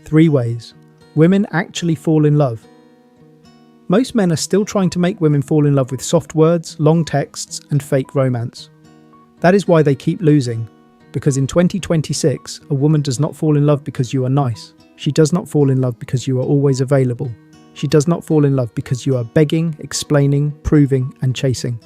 3 ways women actually fall in love. Most men are still trying to make women fall in love with soft words, long texts, and fake romance. That is why they keep losing, because in 2026, a woman does not fall in love because you are nice. She does not fall in love because you are always available. She does not fall in love because you are begging, explaining, proving, and chasing.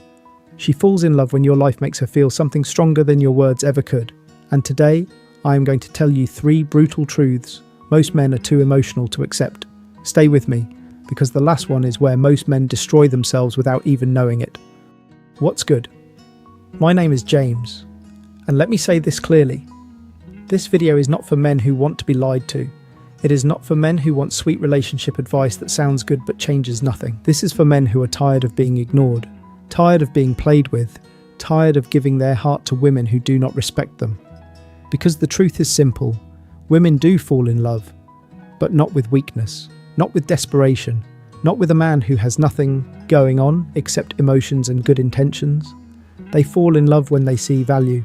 She falls in love when your life makes her feel something stronger than your words ever could. And today, I am going to tell you 3 brutal truths most men are too emotional to accept. Stay with me, because the last one is where most men destroy themselves without even knowing it. What's good? My name is James, and let me say this clearly. This video is not for men who want to be lied to. It is not for men who want sweet relationship advice that sounds good but changes nothing. This is for men who are tired of being ignored, tired of being played with, tired of giving their heart to women who do not respect them. Because the truth is simple, women do fall in love, but not with weakness, not with desperation, not with a man who has nothing going on except emotions and good intentions. They fall in love when they see value.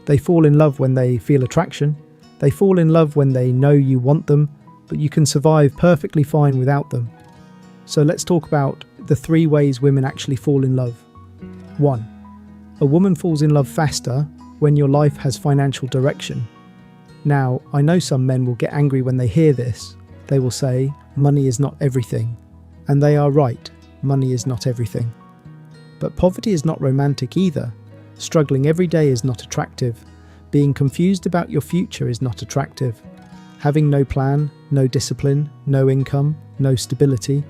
They fall in love when they feel attraction. They fall in love when they know you want them, but you can survive perfectly fine without them. So let's talk about the 3 ways women actually fall in love. 1. A woman falls in love faster when your life has financial direction. Now, I know some men will get angry when they hear this. They will say, money is not everything. And they are right, money is not everything. But poverty is not romantic either. Struggling every day is not attractive. Being confused about your future is not attractive. Having no plan, no discipline, no income, no stability,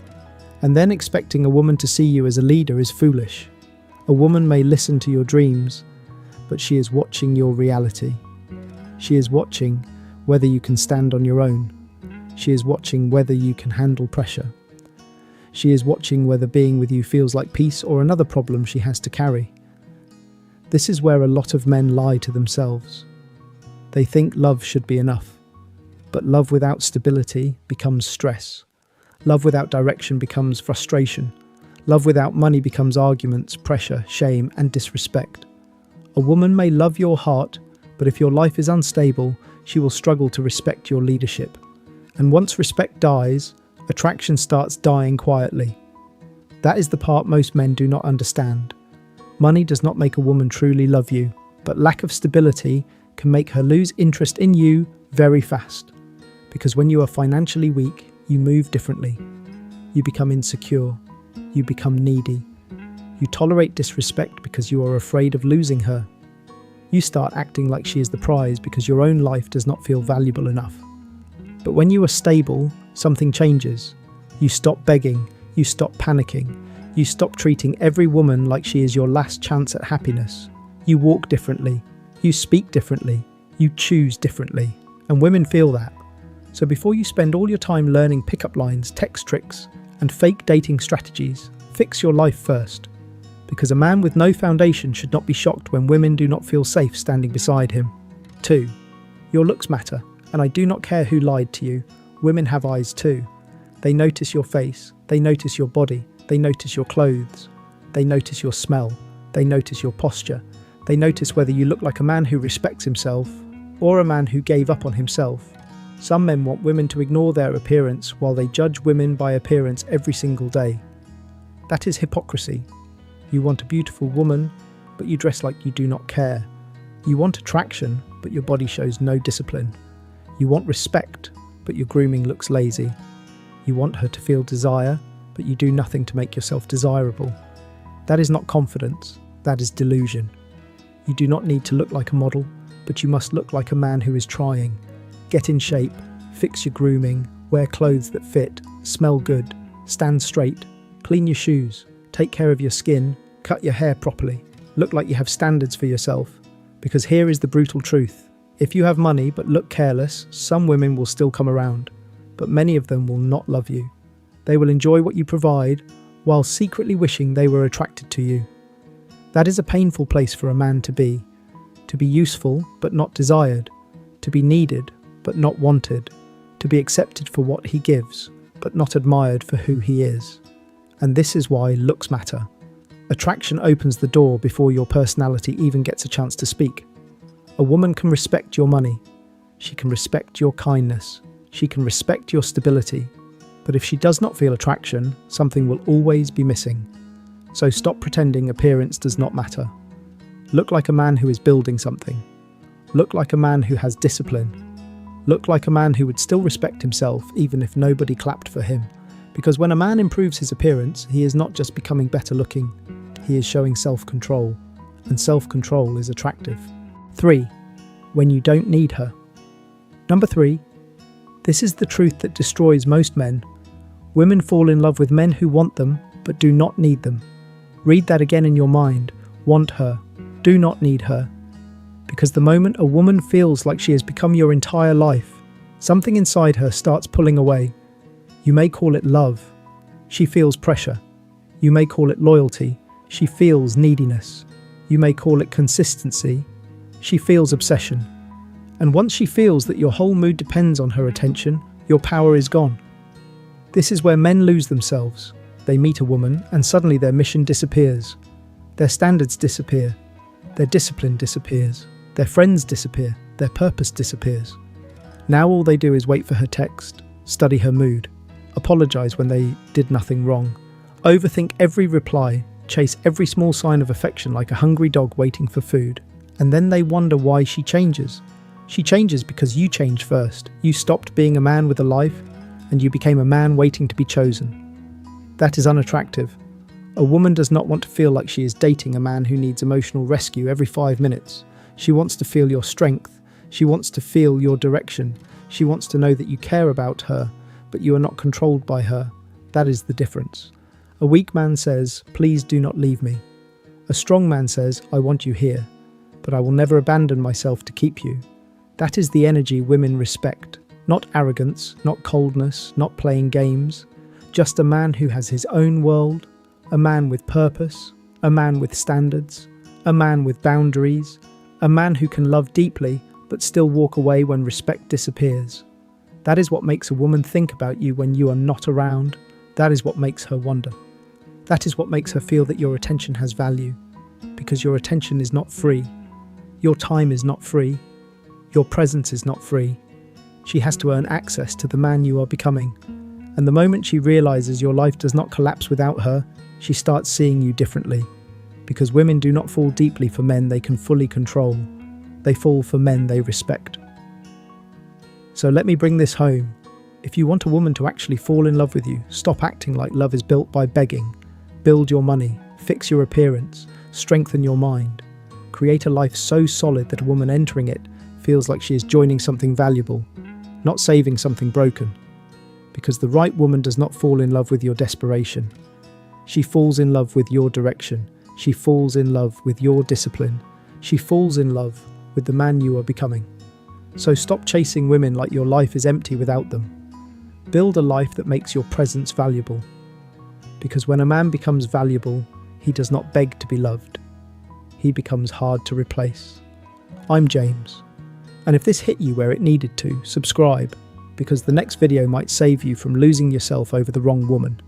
and then expecting a woman to see you as a leader is foolish. A woman may listen to your dreams, but she is watching your reality. She is watching whether you can stand on your own. She is watching whether you can handle pressure. She is watching whether being with you feels like peace or another problem she has to carry. This is where a lot of men lie to themselves. They think love should be enough, but love without stability becomes stress. Love without direction becomes frustration. Love without money becomes arguments, pressure, shame, and disrespect. A woman may love your heart, but if your life is unstable, she will struggle to respect your leadership. And once respect dies, attraction starts dying quietly. That is the part most men do not understand. Money does not make a woman truly love you, but lack of stability can make her lose interest in you very fast. Because when you are financially weak, you move differently. You become insecure. You become needy. You tolerate disrespect because you are afraid of losing her. You start acting like she is the prize because your own life does not feel valuable enough. But when you are stable, something changes. You stop begging. You stop panicking. You stop treating every woman like she is your last chance at happiness. You walk differently. You speak differently. You choose differently. And women feel that. So before you spend all your time learning pickup lines, text tricks, and fake dating strategies, fix your life first. Because a man with no foundation should not be shocked when women do not feel safe standing beside him. 2. Your looks matter, and I do not care who lied to you. Women have eyes too. They notice your face, they notice your body, they notice your clothes, they notice your smell, they notice your posture, they notice whether you look like a man who respects himself or a man who gave up on himself. Some men want women to ignore their appearance while they judge women by appearance every single day. That is hypocrisy. You want a beautiful woman, but you dress like you do not care. You want attraction, but your body shows no discipline. You want respect, but your grooming looks lazy. You want her to feel desire, but you do nothing to make yourself desirable. That is not confidence, that is delusion. You do not need to look like a model, but you must look like a man who is trying. Get in shape, fix your grooming, wear clothes that fit, smell good, stand straight, clean your shoes, take care of your skin, cut your hair properly, look like you have standards for yourself. Because here is the brutal truth. If you have money but look careless, some women will still come around, but many of them will not love you. They will enjoy what you provide while secretly wishing they were attracted to you. That is a painful place for a man to be useful but not desired, to be needed but not wanted, to be accepted for what he gives but not admired for who he is. And this is why looks matter. Attraction opens the door before your personality even gets a chance to speak. A woman can respect your money. She can respect your kindness. She can respect your stability. But if she does not feel attraction, something will always be missing. So stop pretending appearance does not matter. Look like a man who is building something. Look like a man who has discipline. Look like a man who would still respect himself even if nobody clapped for him. Because when a man improves his appearance, he is not just becoming better looking, he is showing self-control. And self-control is attractive. 3. When you don't need her. Number 3. This is the truth that destroys most men. Women fall in love with men who want them, but do not need them. Read that again in your mind. Want her. Do not need her. Because the moment a woman feels like she has become your entire life, something inside her starts pulling away. You may call it love. She feels pressure. You may call it loyalty. She feels neediness. You may call it consistency. She feels obsession. And once she feels that your whole mood depends on her attention, your power is gone. This is where men lose themselves. They meet a woman and suddenly their mission disappears. Their standards disappear. Their discipline disappears. Their friends disappear. Their purpose disappears. Now all they do is wait for her text, study her mood, apologize when they did nothing wrong, overthink every reply, chase every small sign of affection like a hungry dog waiting for food. And then they wonder why she changes. She changes because you changed first. You stopped being a man with a life, and you became a man waiting to be chosen. That is unattractive. A woman does not want to feel like she is dating a man who needs emotional rescue every 5 minutes. She wants to feel your strength. She wants to feel your direction. She wants to know that you care about her, but you are not controlled by her. That is the difference. A weak man says, "Please do not leave me." A strong man says, "I want you here, but I will never abandon myself to keep you." That is the energy women respect. Not arrogance, not coldness, not playing games. Just a man who has his own world, a man with purpose, a man with standards, a man with boundaries, a man who can love deeply but still walk away when respect disappears. That is what makes a woman think about you when you are not around. That is what makes her wonder. That is what makes her feel that your attention has value, because your attention is not free. Your time is not free. Your presence is not free. She has to earn access to the man you are becoming. And the moment she realizes your life does not collapse without her, she starts seeing you differently. Because women do not fall deeply for men they can fully control. They fall for men they respect. So let me bring this home. If you want a woman to actually fall in love with you, stop acting like love is built by begging. Build your money, fix your appearance, strengthen your mind. Create a life so solid that a woman entering it feels like she is joining something valuable, not saving something broken. Because the right woman does not fall in love with your desperation. She falls in love with your direction. She falls in love with your discipline. She falls in love with the man you are becoming. So stop chasing women like your life is empty without them. Build a life that makes your presence valuable. Because when a man becomes valuable, he does not beg to be loved. He becomes hard to replace. I'm James. And if this hit you where it needed to, subscribe, because the next video might save you from losing yourself over the wrong woman.